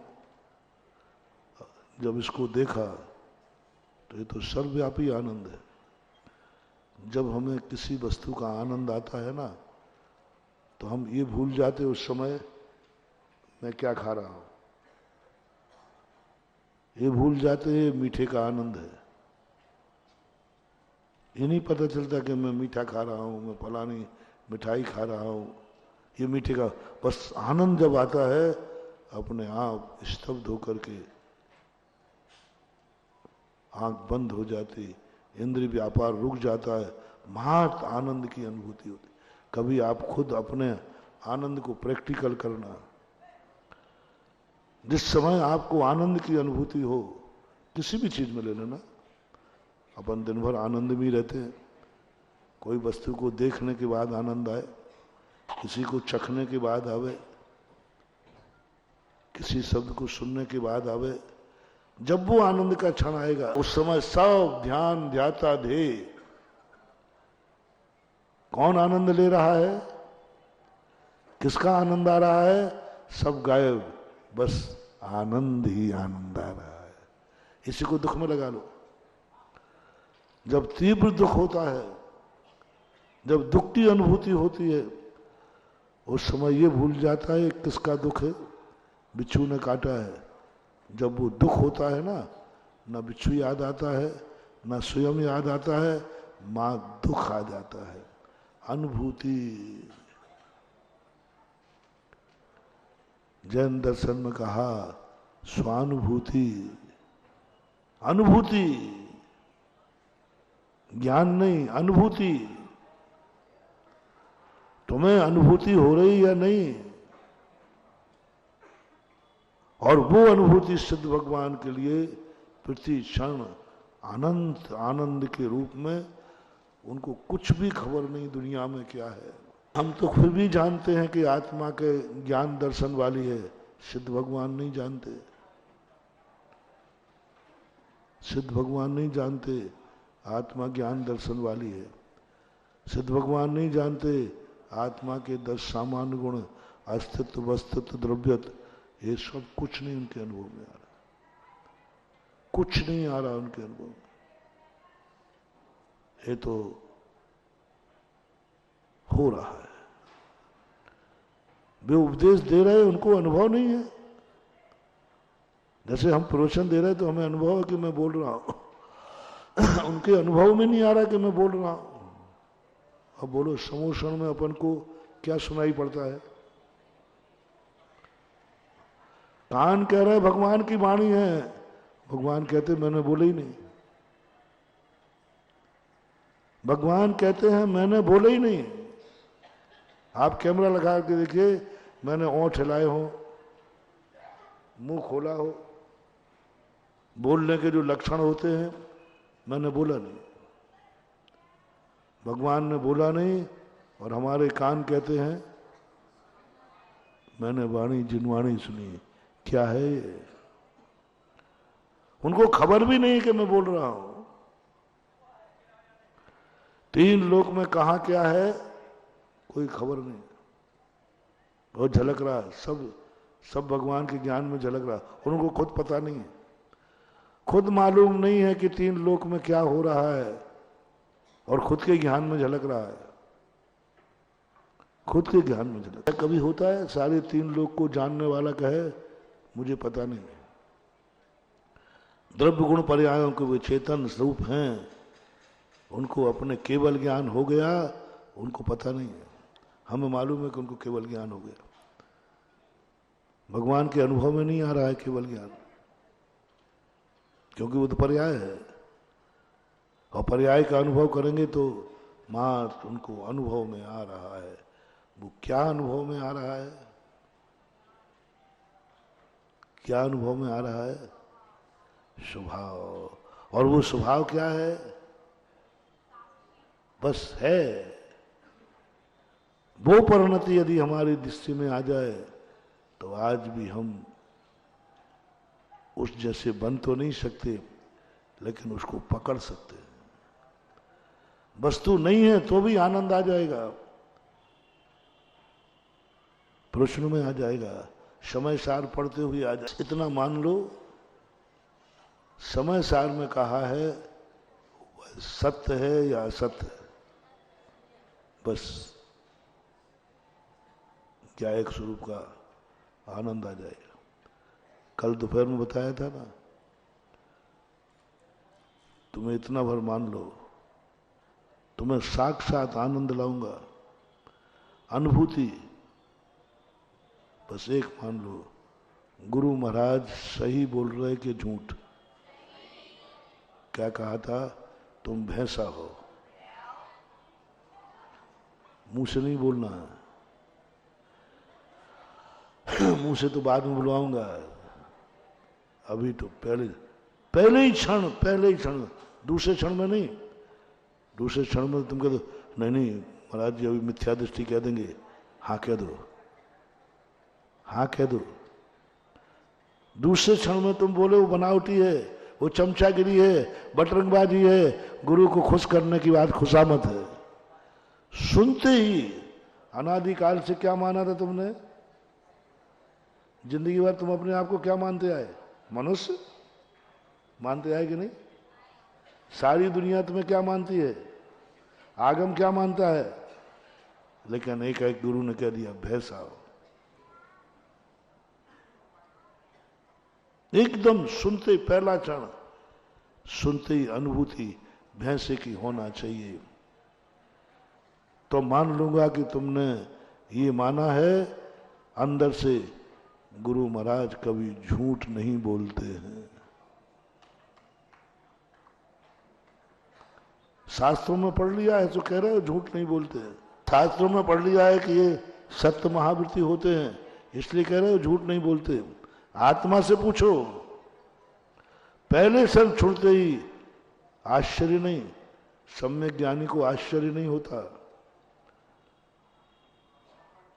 जब इसको देखा तो ये तो सर्वव्यापी आनंद है। जब हमें किसी वस्तु का आनंद आता है ना, तो हम ये भूल जाते उस समय मैं क्या खा रहा हूं, ये भूल जाते हैं मीठे का आनंद है। ये नहीं पता चलता कि मैं मीठा खा रहा हूं, मैं फलानी मिठाई खा रहा हूं, ये मीठे का बस आनंद जब आता है अपने आप स्तब्ध होकर के आंख बंद हो जाती, इंद्रिय व्यापार रुक जाता है, महत आनंद की अनुभूति होती। कभी आप खुद अपने आनंद को प्रैक्टिकल करना। जिस समय आपको आनंद की अनुभूति हो, किसी भी चीज में ले लेना, अपन दिन भर आनंद में ही रहते हैं। कोई वस्तु को देखने के बाद आनंद आए, किसी को चखने के बाद आवे, किसी शब्द को सुनने के बाद आवे। जब वो आनंद का क्षण आएगा उस समय सब ध्यान ध्याता धे। कौन आनंद ले रहा है, किसका आनंद आ रहा है, सब गायब, बस आनंद ही आनंद आ रहा है। इसी को दुख में लगा लो। जब तीव्र दुख होता है, जब दुख की अनुभूति होती है, उस समय ये भूल जाता है किसका दुख है, बिच्छू ने काटा है। जब वो दुख होता है ना बिच्छू याद आता है, ना स्वयं याद आता है, मां दुख आ जाता है। अनुभूति जैन दर्शन में कहा स्वानुभूति। अनुभूति, ज्ञान नहीं, अनुभूति। तुम्हें अनुभूति हो रही या नहीं, और वो अनुभूति सिद्ध भगवान के लिए प्रति क्षण अनंत आनंद के रूप में। उनको कुछ भी खबर नहीं दुनिया में क्या है। हम तो फिर भी जानते हैं कि आत्मा के ज्ञान दर्शन वाली है, सिद्ध भगवान नहीं जानते। सिद्ध भगवान नहीं जानते आत्मा ज्ञान दर्शन वाली है। सिद्ध भगवान नहीं जानते आत्मा के 10 सामान्य गुण, अस्तित्व, वस्तुत्व, द्रव्यत्व, ये सब कुछ नहीं उनके अनुभव में आ रहा, कुछ नहीं आ रहा उनके अनुभव में। ये तो हो रहा है। वे उपदेश दे रहे हैं, उनको अनुभव नहीं है। जैसे हम प्रवचन दे रहे हैं तो हमें अनुभव है कि मैं बोल रहा हूं उनके अनुभव में नहीं आ रहा कि मैं बोल रहा हूं। अब बोलो समोषण में अपन को क्या सुनाई पड़ता है? कान कह रहे भगवान की वाणी है, भगवान कहते मैंने बोला ही नहीं। भगवान कहते हैं मैंने बोला ही नहीं। आप कैमरा लगा के देखिए, मैंने ओंठ हिलाए हो, मुंह खोला हो, बोलने के जो लक्षण होते हैं, मैंने बोला नहीं। भगवान ने बोला नहीं, और हमारे कान कहते हैं मैंने वाणी जिनवाणी सुनी। क्या है ये? उनको खबर भी नहीं कि मैं बोल रहा हूं। तीन लोक में कहा क्या है कोई खबर नहीं। बहुत झलक रहा है, सब भगवान के ज्ञान में झलक रहा है। उनको खुद पता नहीं है, खुद मालूम नहीं है कि तीन लोक में क्या हो रहा है, और खुद के ज्ञान में झलक रहा है। खुद के ज्ञान में झलक कभी होता है सारे तीन लोक को जानने वाला कहे मुझे पता नहीं है। द्रव्य गुण पर्यायों के वे चेतन स्वरूप हैं, उनको अपने केवल ज्ञान हो गया, उनको पता नहीं है। हमें मालूम है कि उनको केवल ज्ञान हो गया। भगवान के अनुभव में नहीं आ रहा है केवल ज्ञान, क्योंकि वो तो पर्याय है, और पर्याय का अनुभव करेंगे तो मात्र उनको अनुभव में आ रहा है। वो क्या अनुभव में आ रहा है? क्या अनुभव में आ रहा है? स्वभाव। और वो स्वभाव क्या है? बस है। वो परिणति यदि हमारी दृष्टि में आ जाए तो आज भी हम उस जैसे बन तो नहीं सकते, लेकिन उसको पकड़ सकते हैं। वस्तु नहीं है तो भी आनंद आ जाएगा, प्रश्न में आ जाएगा, समय सार पढ़ते हुए आ जाए। इतना मान लो, समय सार में कहा है सत्य है या असत्य है, बस क्या एक स्वरूप का आनंद आ जाएगा। कल दोपहर में बताया था ना, तुम्हें इतना भर मान लो, तुम्हें साक्षात आनंद लाऊंगा, अनुभूति। बस एक मान लो, गुरु महाराज सही बोल रहे कि झूठ? क्या कहा था? तुम भैंसा हो। मुंह से नहीं बोलना है, मुंह से तो बाद में बुलवाऊंगा, अभी तो पहले ही क्षण, दूसरे क्षण में नहीं। दूसरे क्षण में तुम कह दो नहीं महाराज जी अभी मिथ्या दृष्टि कह देंगे, हाँ कह दो, हाँ कह दो। दूसरे क्षण में तुम बोले वो बनावटी है, वो चमचागिरी है, बटरंगबाजी है, गुरु को खुश करने की बात खुशामत है। सुनते ही अनादिकाल से क्या माना था तुमने? जिंदगी भर तुम अपने आप को क्या मानते आए? मनुष्य मानते आए कि नहीं? सारी दुनिया तुम्हें क्या मानती है? आगम क्या मानता है? लेकिन एक गुरु ने कह दिया भैंसा हो। एकदम सुनते पहला क्षण, सुनते ही अनुभूति भैंसे की होना चाहिए। तो मान लूंगा कि तुमने ये माना है अंदर से गुरु महाराज कभी झूठ नहीं बोलते हैं। शास्त्रों में पढ़ लिया है तो कह रहे हो झूठ नहीं बोलते हैं। शास्त्रों में पढ़ लिया है कि ये सत्य महावृत्ति होते हैं, इसलिए कह रहे हो झूठ नहीं बोलते। आत्मा से पूछो, पहले सर छुड़ते ही आश्चर्य नहीं, सम्यक ज्ञानी को आश्चर्य नहीं होता।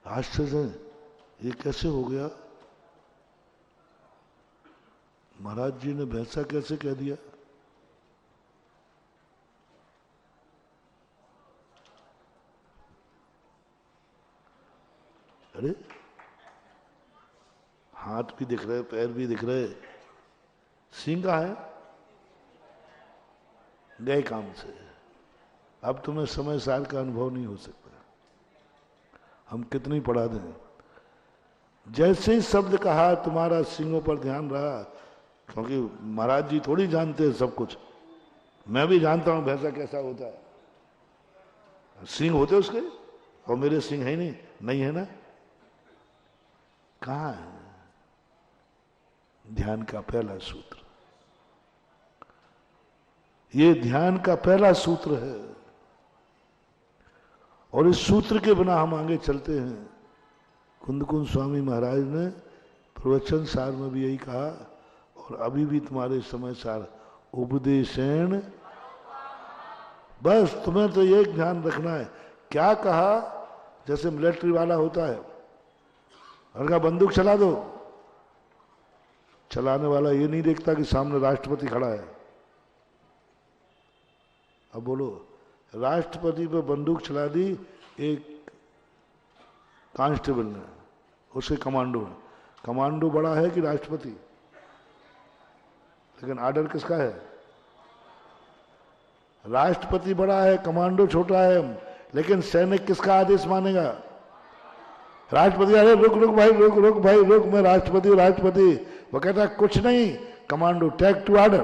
आश्चर्य ये कैसे हो गया? महाराज जी ने भैंसा कैसे कह दिया? अरे हाथ भी दिख रहे, पैर भी दिख रहे, सींग कहाँ है? गए काम से। अब तुम्हें समय साल का अनुभव नहीं हो सकता, हम कितनी पढ़ा दें। जैसे ही शब्द कहा तुम्हारा सींगों पर ध्यान रहा, क्योंकि महाराज जी थोड़ी जानते हैं सब कुछ। मैं भी जानता हूं भैंसा कैसा होता है। सींग होते उसके, और मेरे सींग है ही नहीं है ना? कहाँ है? ध्यान का पहला सूत्र, ये ध्यान का पहला सूत्र है। और इस सूत्र के बिना हम आगे चलते हैं। कुंद स्वामी महाराज ने प्रवचन सार में भी यही कहा, और अभी भी तुम्हारे समय सार उपदेशेण। बस तुम्हें तो ये ध्यान रखना है। क्या कहा, जैसे मिलिट्री वाला होता है, हल्का बंदूक चला दो, चलाने वाला ये नहीं देखता कि सामने राष्ट्रपति खड़ा है। अब बोलो, राष्ट्रपति पे बंदूक चला दी एक कांस्टेबल ने, उसके कमांडो ने। कमांडो बड़ा है कि राष्ट्रपति? लेकिन आर्डर किसका है? राष्ट्रपति बड़ा है, कमांडो छोटा है, लेकिन सैनिक किसका आदेश मानेगा? राष्ट्रपति। अरे रुक रुक भाई, रुक रुक भाई रुक, मैं राष्ट्रपति हूं, राष्ट्रपति। वो कहता है कुछ नहीं, कमांडो टेक टू ऑर्डर,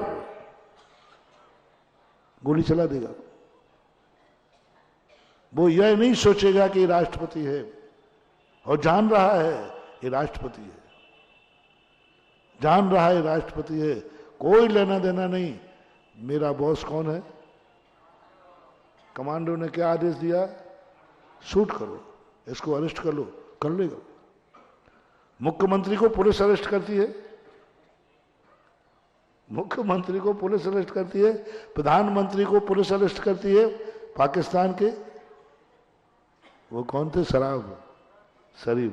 गोली चला देगा। वो यह नहीं सोचेगा कि राष्ट्रपति है, और जान रहा है ये राष्ट्रपति है, जान रहा है राष्ट्रपति है, कोई लेना देना नहीं। मेरा बॉस कौन है? कमांडो ने क्या आदेश दिया? शूट करो, इसको अरेस्ट कर लो, कर लेगा। मुख्यमंत्री को पुलिस अरेस्ट करती है, मुख्यमंत्री को पुलिस अरेस्ट करती है, प्रधानमंत्री को पुलिस अरेस्ट करती है। पाकिस्तान के वो कौन थे? शरीफ,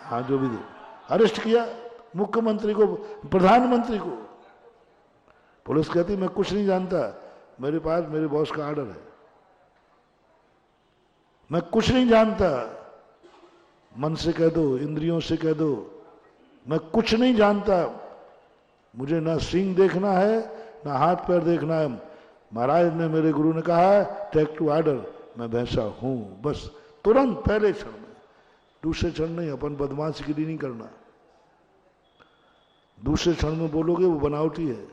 हाँ जो भी थे, अरेस्ट किया मुख्यमंत्री को, प्रधानमंत्री को। पुलिस कहती मैं कुछ नहीं जानता, मेरे पास मेरे बॉस का ऑर्डर है, मैं कुछ नहीं जानता। मन से कह दो, इंद्रियों से कह दो, मैं कुछ नहीं जानता, मुझे ना सींग देखना है ना हाथ पैर देखना है। महाराज ने, मेरे गुरु ने कहा है टेक टू ऑर्डर, मैं वैसा हूं। बस तुरंत पहले क्षण में, दूसरे क्षण नहीं। अपन बदमाशी के लिए नहीं करना, दूसरे क्षण में बोलोगे वो बनावटी है।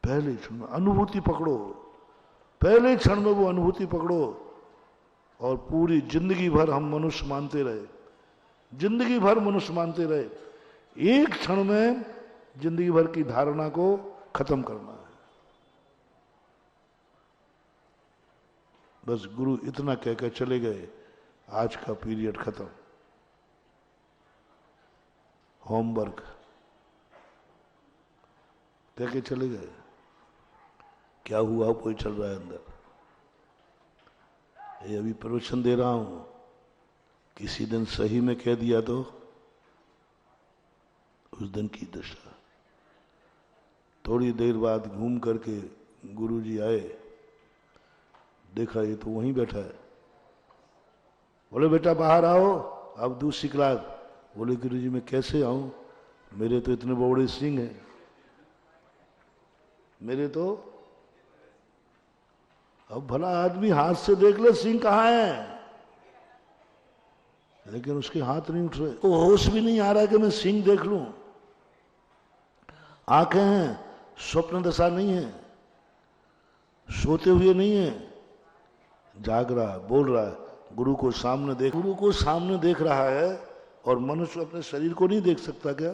पहले क्षण में अनुभूति पकड़ो, पहले क्षण में वो अनुभूति पकड़ो, और पूरी जिंदगी भर हम मनुष्य मानते रहे, जिंदगी भर मनुष्य मानते रहे। एक क्षण में जिंदगी भर की धारणा को खत्म करना है। बस गुरु इतना कहकर चले गए, आज का पीरियड खत्म। होमवर्क कहके चले गए। क्या हुआ, कोई चल रहा है अंदर, ये अभी प्रवचन दे रहा हूं, किसी दिन सही में कह दिया तो उस दिन की दशा। थोड़ी देर बाद घूम करके गुरुजी आए, देखा ये तो वहीं बैठा है। बोले बेटा बाहर आओ, अब दूसरी क्लास। बोले गुरुजी मैं कैसे आऊं, मेरे तो इतने बड़े सिंह हैं, मेरे तो। अब भला आदमी हाथ से देख ले सिंह कहाँ है, लेकिन उसके हाथ नहीं उठ रहे, तो होश भी नहीं आ रहा कि मैं सिंह देख लूं। आंखें हैं, स्वप्न दशा नहीं है, सोते हुए नहीं है, जाग रहा है, बोल रहा है, गुरु को सामने देख रहा है। और मनुष्य अपने शरीर को नहीं देख सकता क्या?